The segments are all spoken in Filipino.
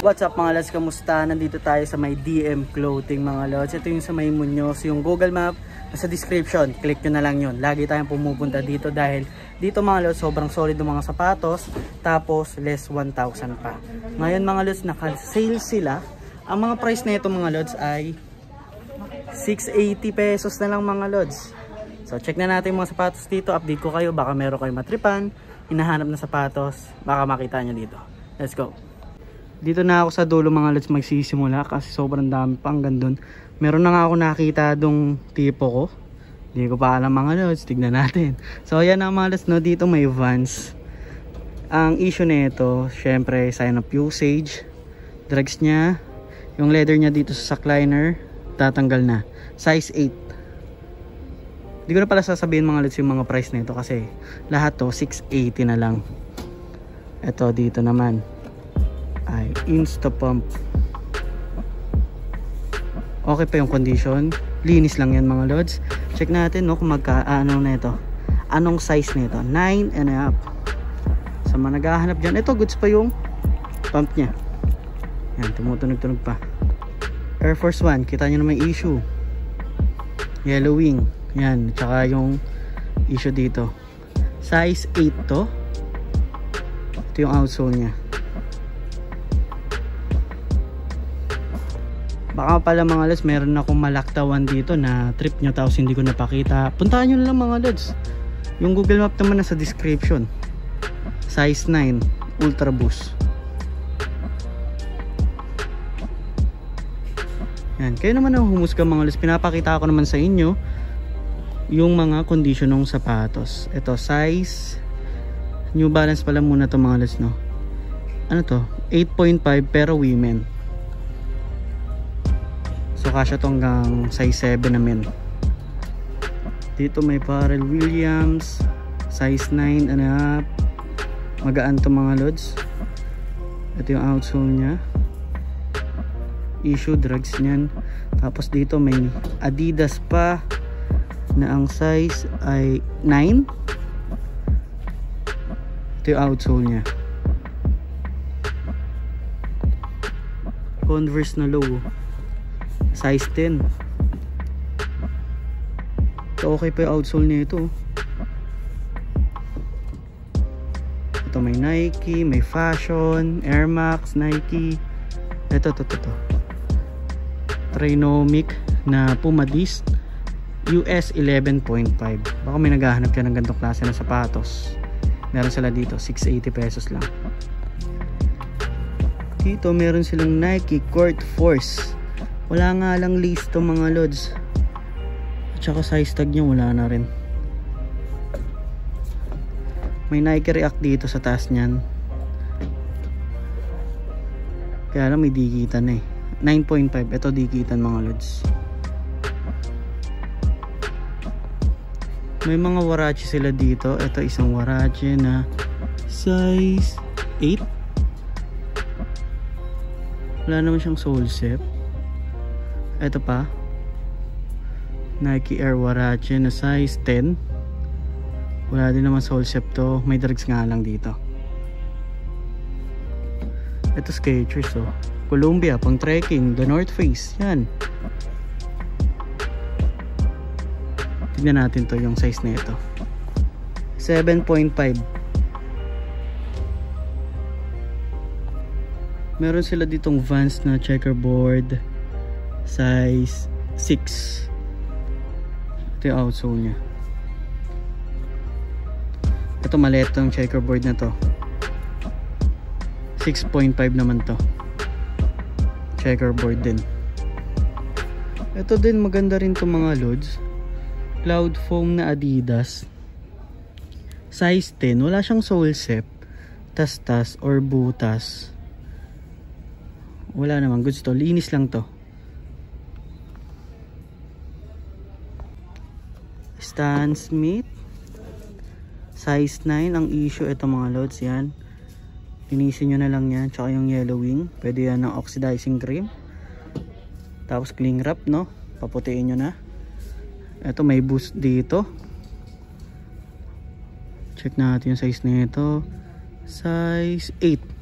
What's up mga lods, kamusta? Nandito tayo sa may DM Clothing mga lods. Ito yung sa may Muñoz, yung Google Map sa description, click nyo na lang yun. Lagi tayong pumupunta dito dahil dito mga lods sobrang solid ng mga sapatos, tapos less 1,000 pa. Ngayon mga lods naka-sale sila. Ang mga price na ito mga lods ay 680 pesos na lang mga lods. So check na natin mga sapatos dito, update ko kayo, baka meron kayo matripan, hinahanap na sapatos, baka makita nyo dito. Let's go. Dito na ako sa dulo mga lods magsisimula kasi sobrang dami pa hanggang doon. Meron na nga ako nakita dong tipo ko. Hindi ko pa alam mga lods, tignan natin. So ayan na mga lods, no? Dito may Vans. Ang issue nito, syempre sign of usage. Drags niya, yung leather niya dito sa sackliner, tatanggal na. Size 8. Hindi ko na pala sasabihin mga lods yung mga price nito kasi lahat to 680 na lang. Ito dito naman ay Instapump. Okay pa yung condition, linis lang yan mga lods. Check natin no kung magkaano na ito, anong size nito, 9 and a half. Sa mga naghahanap dyan, ito goods pa yung pump nya. Yan, tumutunog-tunog pa. Air Force 1, kita nyo na may issue, yellow wing. Yan, tsaka yung issue dito, size 8 to. Ito yung outsole nya. Baka pala mga lods meron akong malaktawan dito na trip nyo tapos hindi ko napakita. Puntahan nyo na lang mga lods. Yung Google Map naman nasa description. Size 9 Ultra Boost. Yan, kayo naman ang humusga mga lods. Pinapakita ko naman sa inyo yung mga condition ng sapatos. Ito size New Balance pala muna to mga lods, no? Ano to? 8.5 pero women. So kasya to hanggang size 7 namin. Dito may Pharrell Williams, size 9 and a half. Magaan to mga lods. Ito yung outsole nya. Issue drags nyan. Tapos dito may Adidas pa na ang size ay 9. Ito yung outsole nya. Converse na low, size 10. So okay pa yung outsole nito. Ito may Nike, may Fashion, Air Max, Nike. Ito Trinomic na Puma Disc US 11.5. Baka may naghahanap ka ng ganitong klase ng sapatos. Meron sila dito, 680 pesos lang. Dito meron silang Nike Court Force. Wala nga lang lace to mga lods. At saka size tag nya wala na rin. May Nike React dito sa taas nyan. Kaya lang may digitan eh. 9.5. Ito digitan mga lods. May mga Warachi sila dito. Ito isang Warachi na size 8. Wala naman siyang sole set. Ito pa Nike Air Warachi na size 10. Wala din naman sole set to. May drags nga lang dito. Ito Skechers oh. Columbia pang trekking. The North Face. Yan. Tignan natin to yung size na ito. 7.5. Meron sila ditong Vans na checkerboard size 6. Ito yung outsole nya. Ito maliit tong checkerboard na to. 6.5 naman to. Checkerboard din. Ito din maganda rin to mga lods. Cloud foam na Adidas. Size 10. Wala siyang sole set, tas-tas or butas. Wala naman, goods to, linis lang to. Stan Smith size 9 ang issue. Ito mga lods, yan, linisin nyo na lang yan. Tsaka yung yellow wing, pwede yan ng oxidizing cream, tapos cling wrap, no, paputiin nyo na. Ito may boost dito. Check natin yung size nito, size 8.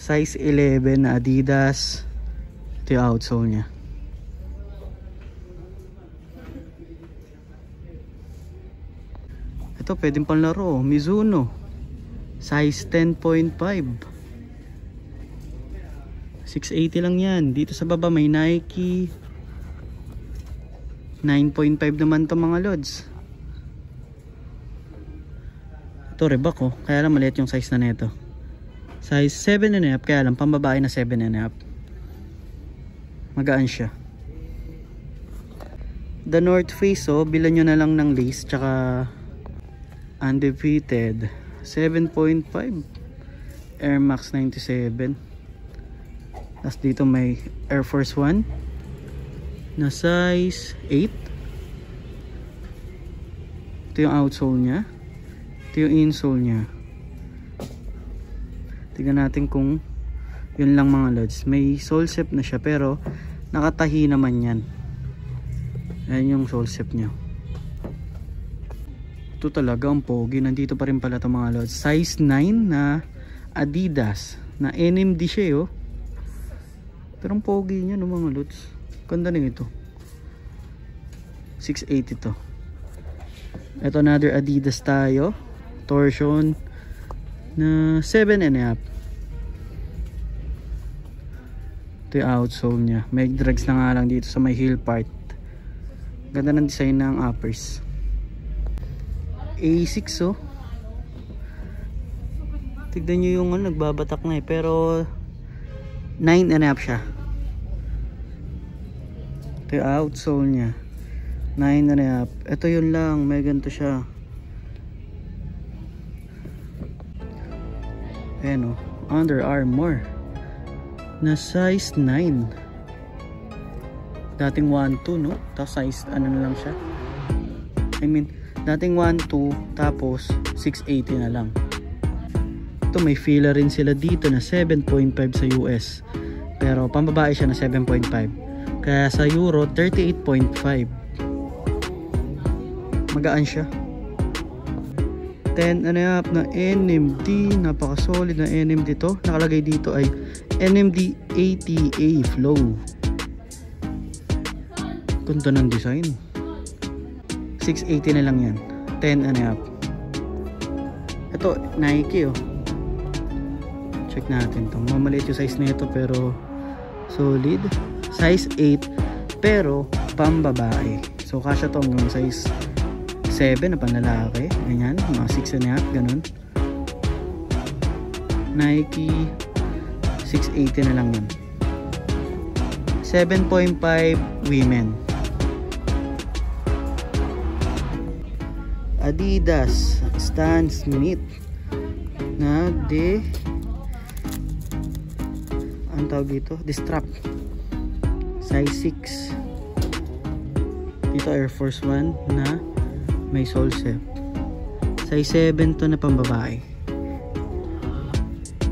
Size 11 na Adidas. Ito yung outsole nya. Ito pwedeng panlaro, Mizuno. Size 10.5. 680 lang yan. Dito sa baba may Nike. 9.5 naman to mga lods. Ito Reebok oh. Kaya lang maliit yung size na nito. Size 7.5. Kaya lang pambabae na 7.5. Magaan siya. The North Face oh. Bilan nyo na lang ng lace. Tsaka undefeated. 7.5. Air Max 97. Tapos dito may Air Force 1 na size 8. Ito yung outsole nya. Ito yung insole nya. Tingnan natin kung yun lang mga lods. May sole set na siya pero nakatahi naman yan. Ayan yung sole set nya. Ito talaga ang pogi. Nandito pa rin pala ito mga lods. Size 9 na Adidas na NMD siya oh. Pero ang pogi niya no mga lods. Ganda na ito. 680 to. Ito another Adidas tayo. Torsion na 7.5. Ito yung outsole nya. May drags na nga lang dito sa may heel part. Ganda ng design ng uppers. A6 oh. Tignan nyo yung nagbabatak na eh. Pero 9.5 siya. Ito yung outsole nya. 9.5. Ito yun lang. May ganito siya. Ayan o. Under Armour. Na size 9. Dating 1.2 no? Tapos size ano na lang siya. I mean, dating 1.2 tapos 680 na lang. Ito may filler rin sila dito na 7.5 sa US. Pero pambabae siya na 7.5. Kaya sa Euro 38.5. Magaan siya. 10.5 na NMD. Napaka solid na NMD to. Nakalagay dito ay NMD ATA Flow. Ganda ng design. 680 na lang yan. 10.5. Ito Nike oh. Check natin to. Mamaliit yung size na ito pero solid. Size 8 pero pambabae. So kasya to hanggang size 7 na panlalaki. Ganyan. Mga 6.5 ganun. Nike 680 na lang yan. 7.5 women. Adidas Stan Smith na ang tawag dito, the strap size 6. Dito Air Force 1 na may sole set. Size 7 to na pambabae.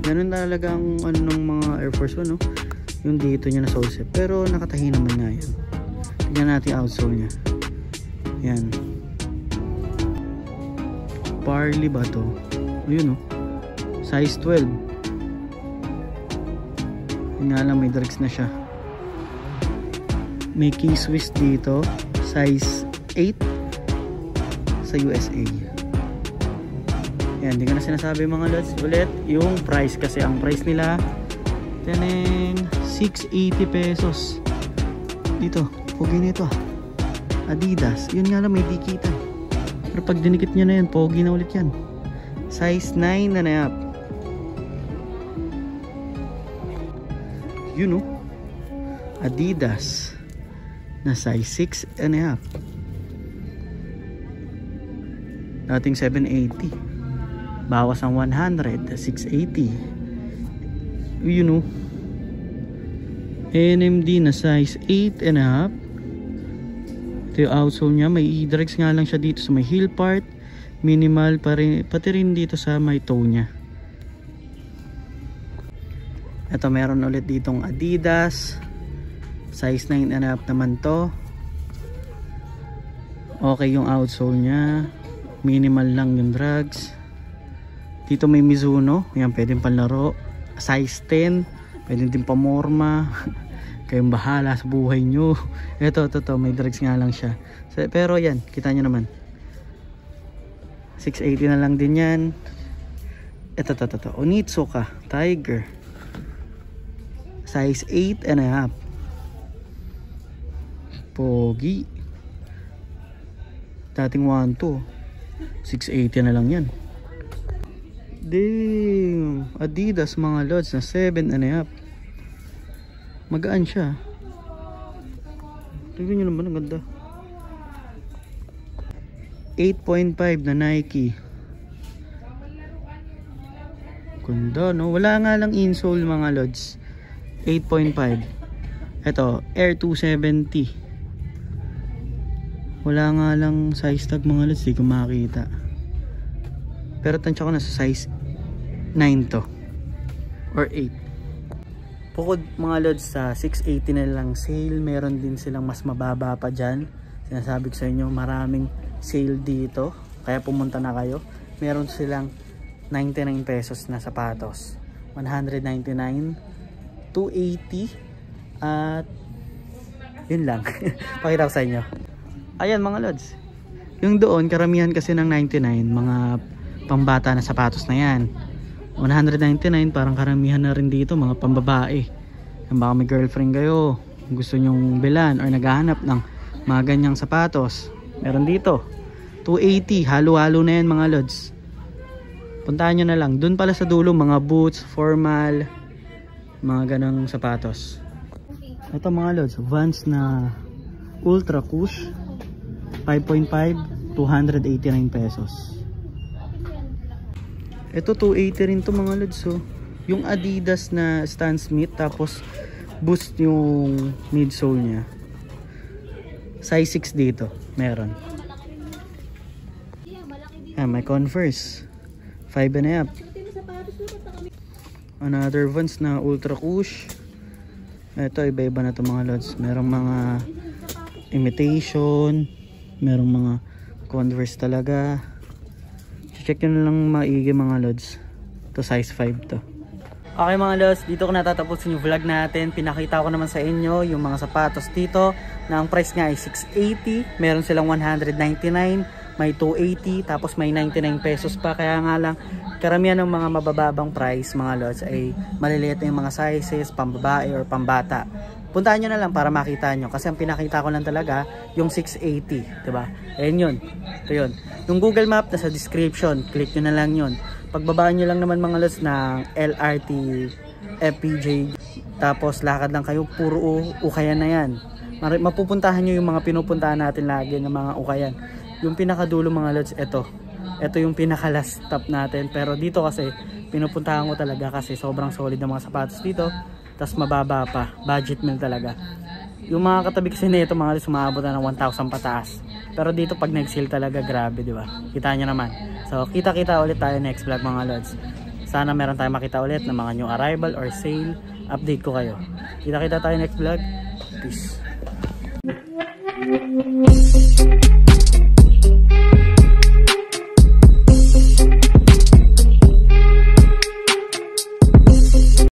Ganun talaga ang ano ng mga Air Force 1 no? Yung dito niya na sole set. Pero nakatahi naman nga yan. Tignan natin outsole nya. Yan. Parley ba to? Ayun oh. Size 12. Yun nga lang may drags na siya. May K-Swiss dito. Size 8 sa USA. Yan, hindi ko na sinasabi mga lods. Ulit, yung price kasi ang price nila 680 pesos. Dito, pogi nito Adidas. Yun nga lang may dikitan. Pero pag dinikit nyo na yan, pogi na ulit yan. Size 9.5. Yun know, Adidas na size 6.5. Dating 780. Bawas ang 100, 680. You know, NMD na size 8.5. Ito yung outsole nya. May e-drags nga lang siya dito sa may heel part. Minimal pa rin, pati rin dito sa may toe nya. Ito meron ulit ditong Adidas size 9.5 naman to. Okay yung outsole nya. Minimal lang yung drags. Dito may Mizuno. Yan pwedeng panlaro. size 10, pwede din pamorma. Kayong bahala sa buhay nyo. Ito, may drugs nga lang siya. So, pero yan, kita nyo naman. 680 na lang din yan. Ito, Onitsuka Tiger. Size 8.5. Pogi. Dating 1.2. 680 na lang yan. Damn. Adidas mga lods na 7.5. Magaan siya. Tignan nyo naman, ang ganda. 8.5 na Nike. Ganda, no? Wala nga lang insole mga lods. 8.5. Ito, Air 270. Wala nga lang size tag mga lods, di ko makita. Pero tansya ko na sa size 9 to or 8. Bukod mga lods sa 680 na lang sale, meron din silang mas mababa pa dyan. Sinasabi ko sa inyo, maraming sale dito, kaya pumunta na kayo. Meron silang 99 pesos na sapatos, 199, 280 at yun lang. Pakita ko sa inyo. Ayan mga lods, yung doon karamihan kasi ng 99 mga pambata na sapatos na yan. 199 parang karamihan na rin dito mga pambabae. Baka may girlfriend kayo, gusto nyong bilan or naghahanap ng mga ganyang sapatos, meron dito 280, halo-halo na yan mga lods. Puntahan nyo na lang, dun pala sa dulo mga boots, formal, mga ganang sapatos. Ito mga lods, Vans na Ultra Kush 5.5, 289 pesos. Ito 280 rin to mga lods. So, yung Adidas na Stan Smith, tapos boost yung midsole nya. Size 6 dito, meron. May Converse 5.5. Another Vans na Ultra Kush. Ito iba-iba na to mga lods. Merong mga imitation, merong mga Converse talaga. Check nyo na lang maigi mga lods. Ito size 5 to. Okay mga lods, dito ko natatapusin yung vlog natin. Pinakita ko naman sa inyo yung mga sapatos dito na ang price nga ay 680. Meron silang 199, may 280, tapos may 99 pesos pa. Kaya nga lang, karamihan ng mga mabababang price mga lods ay maliliit yung mga sizes, pambabae or pambata. Puntahan nyo na lang para makita nyo. Kasi ang pinakita ko lang talaga yung 680, diba? Ayan yun. Ito yun. Yung Google Map nasa description. Click nyo na lang yun. Pagbabaan nyo lang naman mga lods ng LRT FPJ. Tapos lakad lang kayo. Puro ukayan na yan. Mapupuntahan nyo yung mga pinupuntahan natin lagi ng mga ukayan. Yung pinakadulo mga lods, ito yung pinaka last stop natin. Pero dito kasi pinupuntahan ko talaga kasi sobrang solid ng mga sapatos dito. Tas mababa pa, budget meal talaga. Yung mga katabi kasi nito mga lods, umaabot na ng 1,000 pataas. Pero dito pag nag-sale talaga, grabe, di ba? Kita nyo naman. So kita-kita ulit tayo next vlog mga lods. Sana meron tayong makita ulit ng mga new arrival or sale. Update ko kayo. Kita-kita tayo next vlog. Peace.